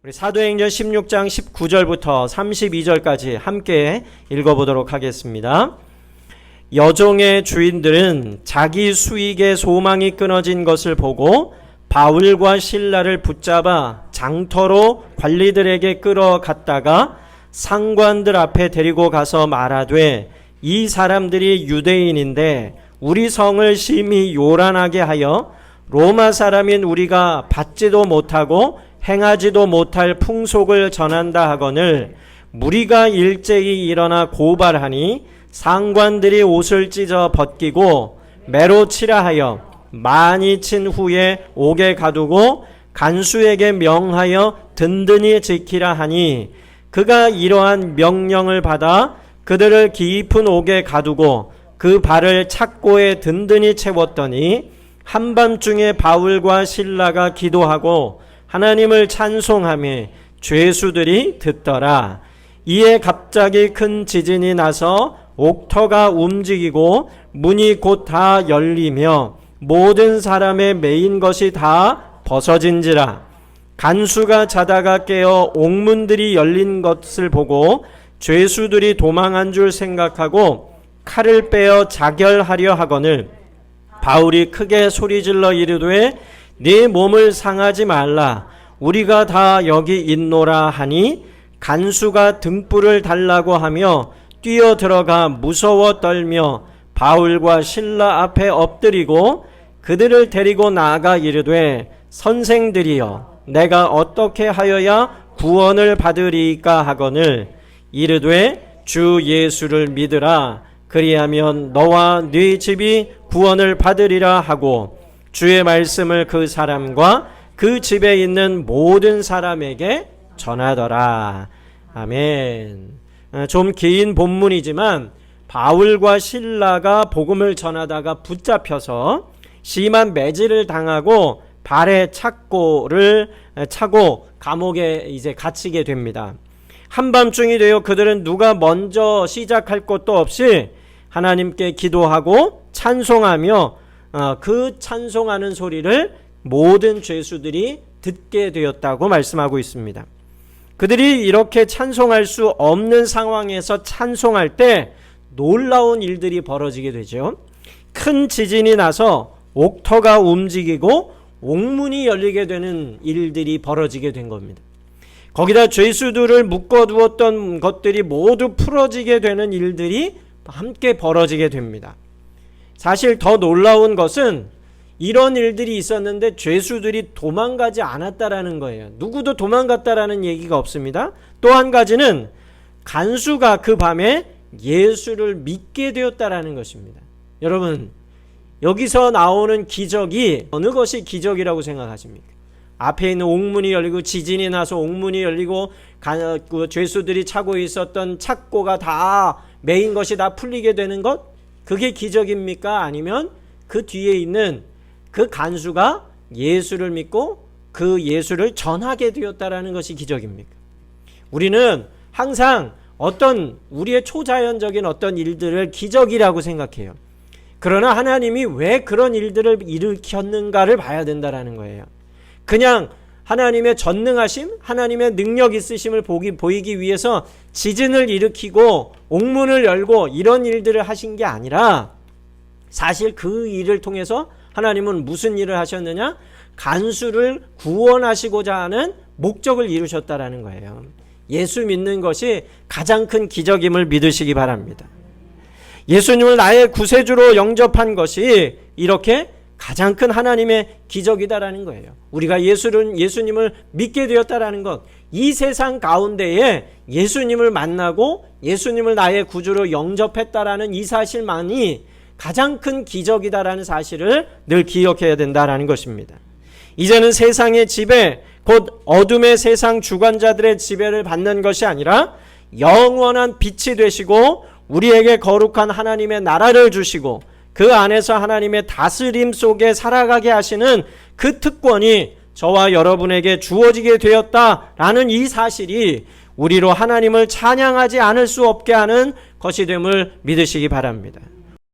우리 사도행전 16장 19절부터 32절까지 함께 읽어보도록 하겠습니다. 여종의 주인들은 자기 수익의 소망이 끊어진 것을 보고 바울과 실라를 붙잡아 장터로 관리들에게 끌어갔다가 상관들 앞에 데리고 가서 말하되, 이 사람들이 유대인인데 우리 성을 심히 요란하게 하여 로마 사람인 우리가 받지도 못하고 행하지도 못할 풍속을 전한다 하거늘 무리가 일제히 일어나 고발하니 상관들이 옷을 찢어 벗기고 매로 치라 하여 많이 친 후에 옥에 가두고 간수에게 명하여 든든히 지키라 하니, 그가 이러한 명령을 받아 그들을 깊은 옥에 가두고 그 발을 착고에 든든히 채웠더니 한밤중에 바울과 실라가 기도하고 하나님을 찬송하며 죄수들이 듣더라. 이에 갑자기 큰 지진이 나서 옥터가 움직이고 문이 곧 다 열리며 모든 사람의 매인 것이 다 벗어진지라. 간수가 자다가 깨어 옥문들이 열린 것을 보고 죄수들이 도망한 줄 생각하고 칼을 빼어 자결하려 하거늘 바울이 크게 소리질러 이르되, 네 몸을 상하지 말라, 우리가 다 여기 있노라 하니, 간수가 등불을 달라고 하며 뛰어들어가 무서워 떨며 바울과 실라 앞에 엎드리고 그들을 데리고 나아가 이르되, 선생들이여, 내가 어떻게 하여야 구원을 받으리이까 하거늘 이르되, 주 예수를 믿으라, 그리하면 너와 네 집이 구원을 받으리라 하고 주의 말씀을 그 사람과 그 집에 있는 모든 사람에게 전하더라. 아멘. 좀 긴 본문이지만 바울과 실라가 복음을 전하다가 붙잡혀서 심한 매질을 당하고 발에 착고를 차고 감옥에 이제 갇히게 됩니다. 한밤중이 되어 그들은 누가 먼저 시작할 것도 없이 하나님께 기도하고 찬송하며 그 찬송하는 소리를 모든 죄수들이 듣게 되었다고 말씀하고 있습니다. 그들이 이렇게 찬송할 수 없는 상황에서 찬송할 때 놀라운 일들이 벌어지게 되죠. 큰 지진이 나서 옥터가 움직이고 옥문이 열리게 되는 일들이 벌어지게 된 겁니다. 거기다 죄수들을 묶어두었던 것들이 모두 풀어지게 되는 일들이 함께 벌어지게 됩니다. 사실 더 놀라운 것은 이런 일들이 있었는데 죄수들이 도망가지 않았다라는 거예요. 누구도 도망갔다라는 얘기가 없습니다. 또 한 가지는 간수가 그 밤에 예수를 믿게 되었다라는 것입니다. 여러분, 여기서 나오는 기적이 어느 것이 기적이라고 생각하십니까? 앞에 있는 옥문이 열리고 지진이 나서 옥문이 열리고 죄수들이 차고 있었던 착고가 다 메인 것이 다 풀리게 되는 것? 그게 기적입니까? 아니면 그 뒤에 있는 그 간수가 예수를 믿고 그 예수를 전하게 되었다라는 것이 기적입니까? 우리는 항상 어떤 우리의 초자연적인 어떤 일들을 기적이라고 생각해요. 그러나 하나님이 왜 그런 일들을 일으켰는가를 봐야 된다라는 거예요. 그냥 하나님의 전능하심, 하나님의 능력 있으심을 보이기 위해서 지진을 일으키고 옥문을 열고 이런 일들을 하신 게 아니라, 사실 그 일을 통해서 하나님은 무슨 일을 하셨느냐? 간수를 구원하시고자 하는 목적을 이루셨다라는 거예요. 예수 믿는 것이 가장 큰 기적임을 믿으시기 바랍니다. 예수님을 나의 구세주로 영접한 것이 이렇게 가장 큰 하나님의 기적이다라는 거예요. 우리가 예수님을 믿게 되었다라는 것, 이 세상 가운데에 예수님을 만나고 예수님을 나의 구주로 영접했다라는 이 사실만이 가장 큰 기적이다라는 사실을 늘 기억해야 된다라는 것입니다. 이제는 세상의 지배, 곧 어둠의 세상 주관자들의 지배를 받는 것이 아니라 영원한 빛이 되시고 우리에게 거룩한 하나님의 나라를 주시고 그 안에서 하나님의 다스림 속에 살아가게 하시는 그 특권이 저와 여러분에게 주어지게 되었다라는 이 사실이 우리로 하나님을 찬양하지 않을 수 없게 하는 것이 됨을 믿으시기 바랍니다.